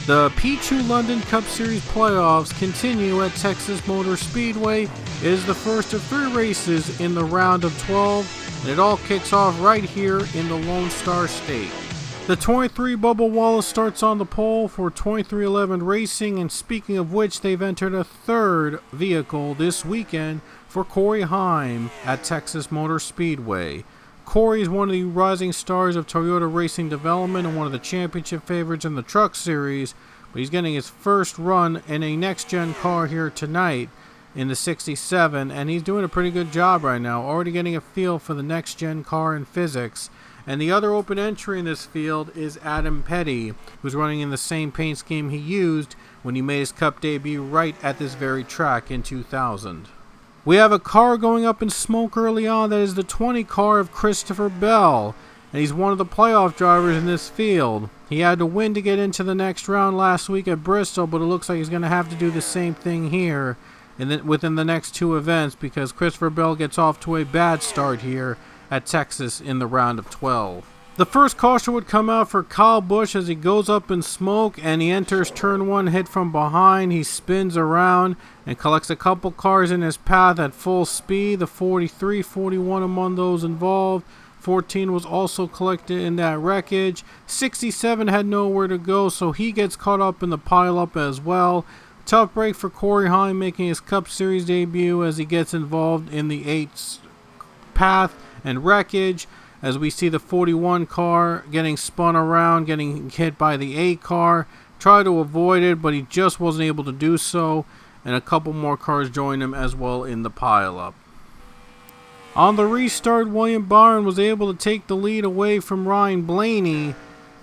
The Pichu London Cup Series playoffs continue at Texas Motor Speedway. It is the first of 3 races in the round of 12, and it all kicks off right here in the Lone Star State. The 23 Bubba Wallace starts on the pole for 2311 Racing, and speaking of which, they've entered a 3rd vehicle this weekend for Corey Heim at Texas Motor Speedway. Corey is one of the rising stars of Toyota Racing Development and one of the championship favorites in the Truck Series, but he's getting his first run in a next-gen car here tonight in the 67, and he's doing a pretty good job right now, already getting a feel for the next-gen car in physics. And the other open entry in this field is Adam Petty, who's running in the same paint scheme he used when he made his Cup debut right at this very track in 2000. We have a car going up in smoke early on. That is the 20 car of Christopher Bell, and he's one of the playoff drivers in this field. He had to win to get into the next round last week at Bristol, but it looks like he's going to have to do the same thing here within the next 2 events, because Christopher Bell gets off to a bad start here at Texas in the round of 12. The first caution would come out for Kyle Busch as he goes up in smoke and he enters turn 1 hit from behind. He spins around and collects a couple cars in his path at full speed. The 43, 41 among those involved. 14 was also collected in that wreckage. 67 had nowhere to go, so he gets caught up in the pileup as well. Tough break for Corey Heim making his Cup Series debut as he gets involved in the 8 path and wreckage, as we see the 41 car getting spun around, getting hit by the 8 car. Tried to avoid it, but he just wasn't able to do so, and a couple more cars joined him as well in the pileup. On the restart, William Byron was able to take the lead away from Ryan Blaney,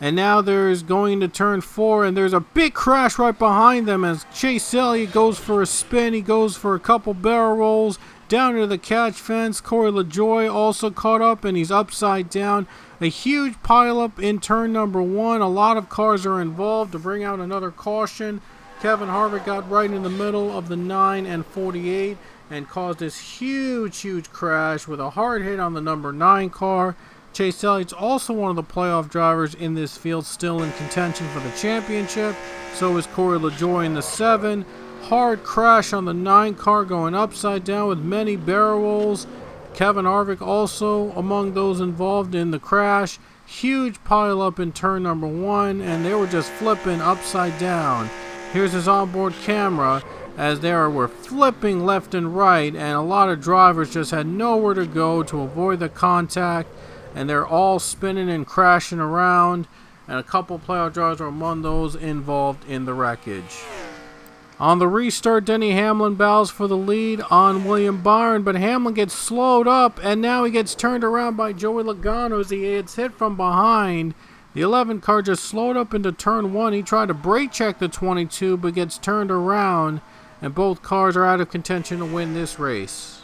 and now there's going to turn 4, and there's a big crash right behind them as Chase Elliott goes for a spin. He goes for a couple barrel rolls down to the catch fence. Corey LaJoie also caught up, and he's upside down. A huge pileup in turn number 1. A lot of cars are involved to bring out another caution. Kevin Harvick got right in the middle of the 9 and 48 and caused this huge crash with a hard hit on the number 9 car. Chase Elliott's also one of the playoff drivers in this field, still in contention for the championship. So is Corey LaJoie in the 7. Hard crash on the 9 car going upside down with many barrel rolls. Kevin Harvick also among those involved in the crash. Huge pileup in turn number 1, and they were just flipping upside down. Here's his onboard camera as they were flipping left and right, and a lot of drivers just had nowhere to go to avoid the contact, and they're all spinning and crashing around, and a couple playoff drivers are among those involved in the wreckage. On the restart, Denny Hamlin bows for the lead on William Byron, but Hamlin gets slowed up, and now he gets turned around by Joey Logano as he gets hit from behind. The 11 car just slowed up into turn 1. He tried to brake check the 22, but gets turned around, and both cars are out of contention to win this race.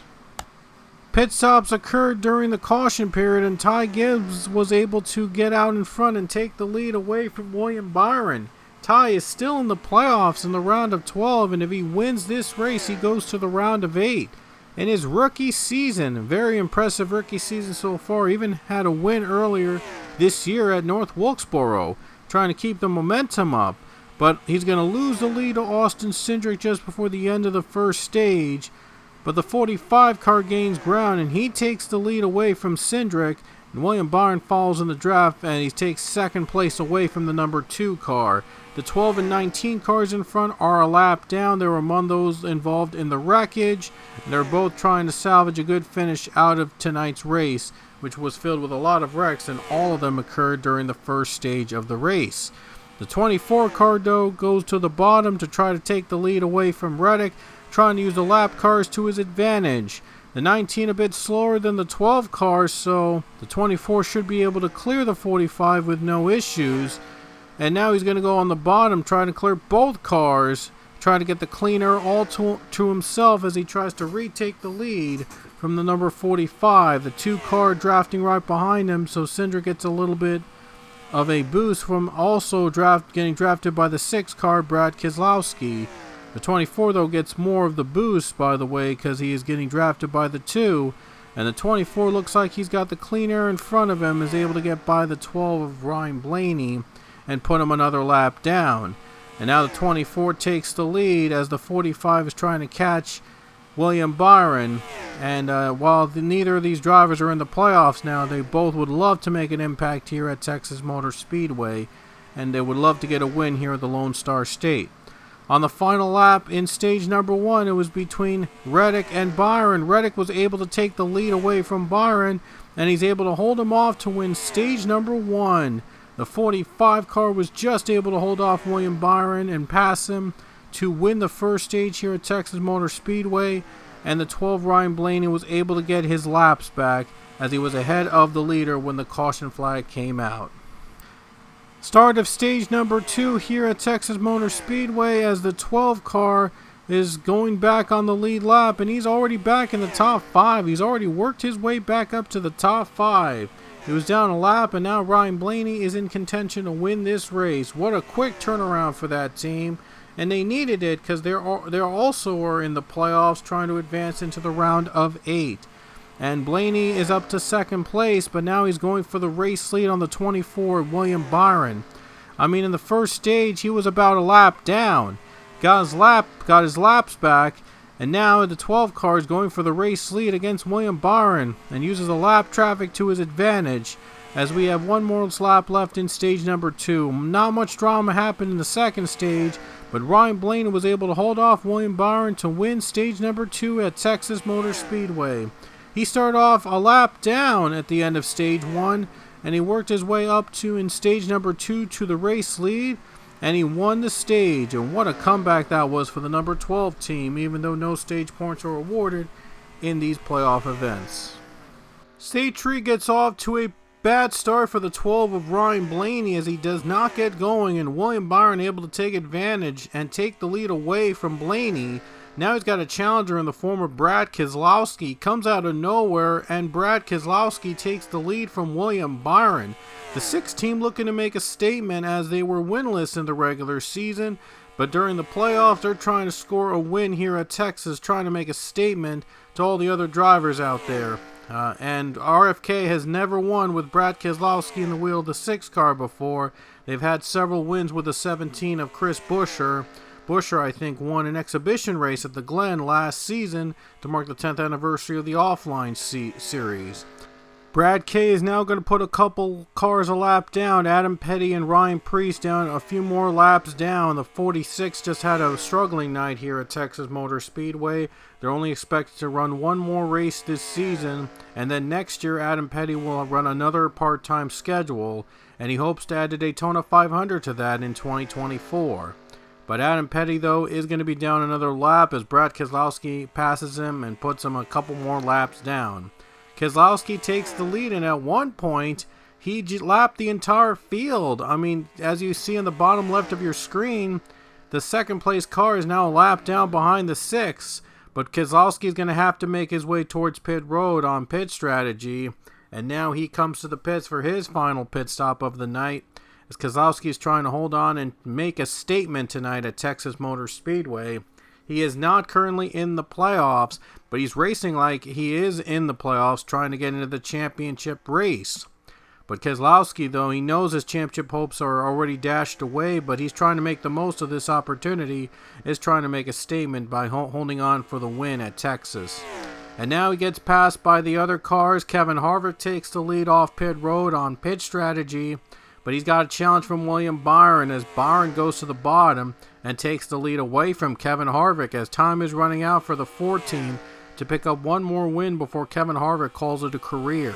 Pit stops occurred during the caution period, and Ty Gibbs was able to get out in front and take the lead away from William Byron. Ty is still in the playoffs in the round of 12, and if he wins this race, he goes to the round of 8. In his rookie season, very impressive rookie season so far, even had a win earlier this year at North Wilkesboro, trying to keep the momentum up. But he's going to lose the lead to Austin Cindric just before the end of the first stage. But the 45 car gains ground, and he takes the lead away from Cindric, and William Byron follows in the draft, and he takes 2nd place away from the number 2 car. The 12 and 19 cars in front are a lap down. They were among those involved in the wreckage. They're both trying to salvage a good finish out of tonight's race, which was filled with a lot of wrecks, and all of them occurred during the first stage of the race. The 24 car, though, goes to the bottom to try to take the lead away from Reddick, trying to use the lap cars to his advantage. The 19 a bit slower than the 12 cars, so the 24 should be able to clear the 45 with no issues. And now he's going to go on the bottom, trying to clear both cars, trying to get the clean air all to himself as he tries to retake the lead from the number 45. The 2 car drafting right behind him, so Cindric gets a little bit of a boost from also getting drafted by the 6 car, Brad Keselowski. The 24, though, gets more of the boost, by the way, because he is getting drafted by the 2. And the 24 looks like he's got the clean air in front of him, is able to get by the 12 of Ryan Blaney and put him another lap down. And now the 24 takes the lead as the 45 is trying to catch William Byron. And while neither of these drivers are in the playoffs now, they both would love to make an impact here at Texas Motor Speedway, and they would love to get a win here at the Lone Star State. On the final lap in stage number 1, it was between Reddick and Byron. Reddick was able to take the lead away from Byron, and he's able to hold him off to win stage number 1. The 45 car was just able to hold off William Byron and pass him to win the first stage here at Texas Motor Speedway, and the 12 Ryan Blaney was able to get his laps back as he was ahead of the leader when the caution flag came out. Start of stage number 2 here at Texas Motor Speedway as the 12 car is going back on the lead lap, and he's already back in the top 5. He's already worked his way back up to the top 5. He was down a lap, and now Ryan Blaney is in contention to win this race. What a quick turnaround for that team, and they needed it because they also are in the playoffs trying to advance into the round of 8. And Blaney is up to second place, but now he's going for the race lead on the 24, William Byron. I mean, in the first stage, he was about a lap down. Got his laps back, and now the 12 car is going for the race lead against William Byron and uses the lap traffic to his advantage as we have one more lap left in stage number 2. Not much drama happened in the second stage, but Ryan Blaney was able to hold off William Byron to win stage number 2 at Texas Motor Speedway. He started off a lap down at the end of stage 1, and he worked his way up to in stage number 2 to the race lead, and he won the stage. And what a comeback that was for the number 12 team, even though no stage points are awarded in these playoff events. Stage 3 gets off to a bad start for the 12 of Ryan Blaney as he does not get going, and William Byron able to take advantage and take the lead away from Blaney. Now he's got a challenger in the form of Brad Keselowski. Comes out of nowhere, and Brad Keselowski takes the lead from William Byron. The 6 team looking to make a statement as they were winless in the regular season, but during the playoffs they're trying to score a win here at Texas, trying to make a statement to all the other drivers out there. And RFK has never won with Brad Keselowski in the wheel of the 6 car before. They've had several wins with the 17 of Chris Buescher. Buescher, I think, won an exhibition race at the Glen last season to mark the 10th anniversary of the offline series. Brad K is now going to put a couple cars a lap down. Adam Petty and Ryan Preece down a few more laps down. The 46 just had a struggling night here at Texas Motor Speedway. They're only expected to run one more race this season, and then next year Adam Petty will run another part-time schedule, and he hopes to add the Daytona 500 to that in 2024. But Adam Petty, though, is going to be down another lap as Brad Keselowski passes him and puts him a couple more laps down. Keselowski takes the lead, and at one point, he lapped the entire field. I mean, as you see in the bottom left of your screen, the second place car is now a lap down behind the 6, but Keselowski is going to have to make his way towards pit road on pit strategy, and now he comes to the pits for his final pit stop of the night, as Keselowski is trying to hold on and make a statement tonight at Texas Motor Speedway. He is not currently in the playoffs, but he's racing like he is in the playoffs, trying to get into the championship race. But Keselowski, though, he knows his championship hopes are already dashed away, but he's trying to make the most of this opportunity, is trying to make a statement by holding on for the win at Texas. And now he gets passed by the other cars. Kevin Harvick takes the lead off pit road on pit strategy, but he's got a challenge from William Byron as Byron goes to the bottom and takes the lead away from Kevin Harvick as time is running out for the 4 team to pick up one more win before Kevin Harvick calls it a career.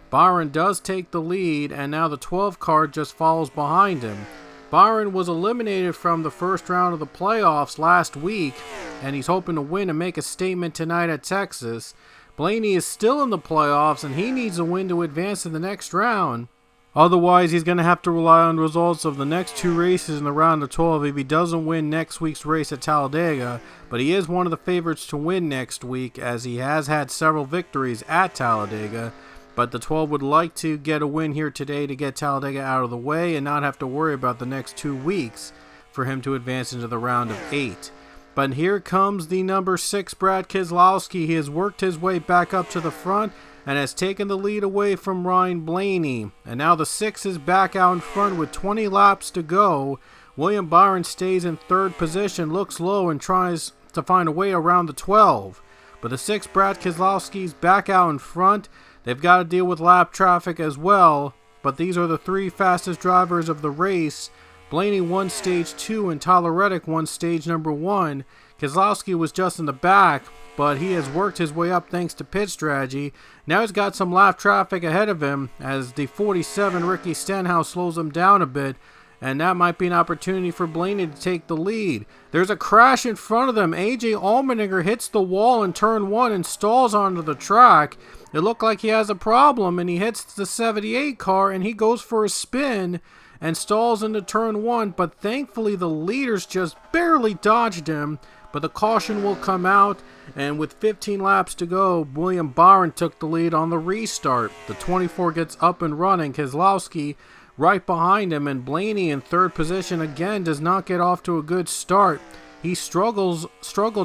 Byron does take the lead, and now the 12 car just follows behind him. Byron was eliminated from the first round of the playoffs last week, and he's hoping to win and make a statement tonight at Texas. Blaney is still in the playoffs, and he needs a win to advance to the next round. Otherwise, he's going to have to rely on results of the next 2 races in the round of 12 if he doesn't win next week's race at Talladega. But he is one of the favorites to win next week, as he has had several victories at Talladega. But the 12 would like to get a win here today to get Talladega out of the way and not have to worry about the next 2 weeks for him to advance into the round of 8. But here comes the number 6, Brad Keselowski. He has worked his way back up to the front and has taken the lead away from Ryan Blaney. And now the 6 is back out in front with 20 laps to go. William Byron stays in third position, looks low, and tries to find a way around the 12. But the 6 Brad Keselowski's back out in front. They've got to deal with lap traffic as well, but these are the 3 fastest drivers of the race. Blaney won stage 2 and Tyler Reddick won stage number 1. Keselowski was just in the back, but he has worked his way up thanks to pit strategy. Now he's got some lap traffic ahead of him as the 47 Ricky Stenhouse slows him down a bit, and that might be an opportunity for Blaney to take the lead. There's a crash in front of them. AJ Allmendinger hits the wall in turn 1 and stalls onto the track. It looked like he has a problem, and he hits the 78 car, and he goes for a spin and stalls into turn 1, but thankfully the leaders just barely dodged him. But the caution will come out, and with 15 laps to go, William Byron took the lead on the restart. The 24 gets up and running. Keselowski right behind him, and Blaney in third position again does not get off to a good start. He struggled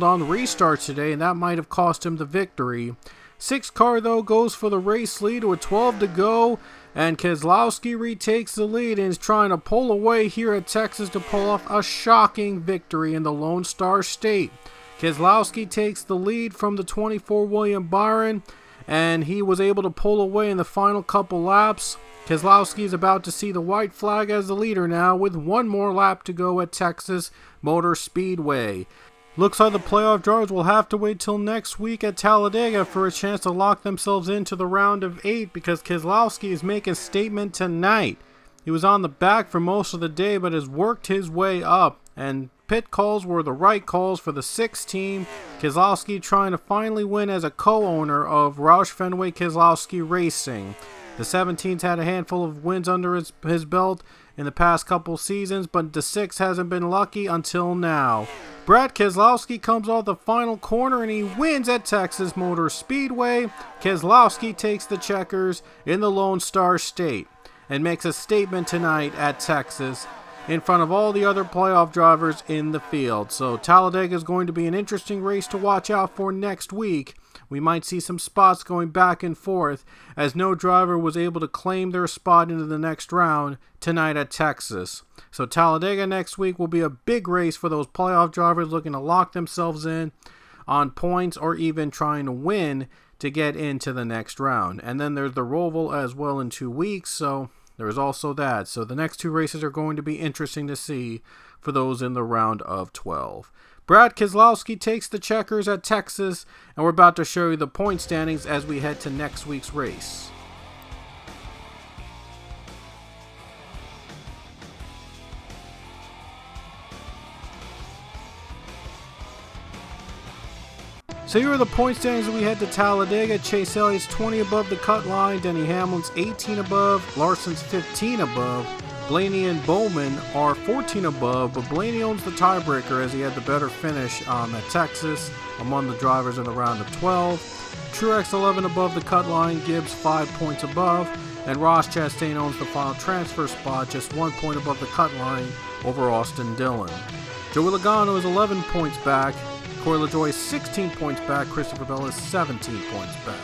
on the restarts today, and that might have cost him the victory. 6 car though goes for the race lead with 12 to go, and Keselowski retakes the lead and is trying to pull away here at Texas to pull off a shocking victory in the Lone Star State. Keselowski takes the lead from the 24 William Byron, and he was able to pull away in the final couple laps. Keselowski is about to see the white flag as the leader now with 1 more lap to go at Texas Motor Speedway. Looks like the playoff drivers will have to wait till next week at Talladega for a chance to lock themselves into the round of 8 because Keselowski is making a statement tonight. He was on the back for most of the day but has worked his way up, and pit calls were the right calls for the 6th team. Keselowski trying to finally win as a co-owner of Roush Fenway Keselowski Racing. The 17's had a handful of wins under his belt in the past couple seasons, but the 6 hasn't been lucky until now. Brad Keselowski comes off the final corner and he wins at Texas Motor Speedway. Keselowski takes the checkers in the Lone Star State and makes a statement tonight at Texas in front of all the other playoff drivers in the field. So Talladega is going to be an interesting race to watch out for next week. We might see some spots going back and forth as no driver was able to claim their spot into the next round tonight at Texas. So Talladega next week will be a big race for those playoff drivers looking to lock themselves in on points or even trying to win to get into the next round. And then there's the Roval as well in 2 weeks, so there's also that. So the next 2 races are going to be interesting to see for those in the round of 12. Brad Keselowski takes the checkers at Texas, and we're about to show you the point standings as we head to next week's race. So here are the point standings as we head to Talladega. Chase Elliott's 20 above the cut line, Denny Hamlin's 18 above, Larson's 15 above, Blaney and Bowman are 14 above, but Blaney owns the tiebreaker as he had the better finish at Texas among the drivers in the round of 12. Truex 11 above the cut line, Gibbs 5 points above, and Ross Chastain owns the final transfer spot, just 1 point above the cut line over Austin Dillon. Joey Logano is 11 points back, Corey LaJoie is 16 points back, Christopher Bell is 17 points back.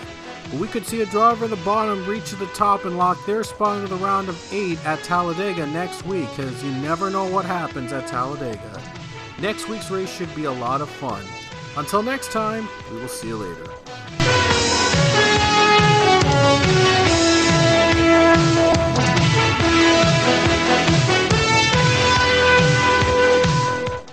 But we could see a driver at the bottom reach to the top and lock their spot into the round of 8 at Talladega next week, because you never know what happens at Talladega. Next week's race should be a lot of fun. Until next time, we will see you later.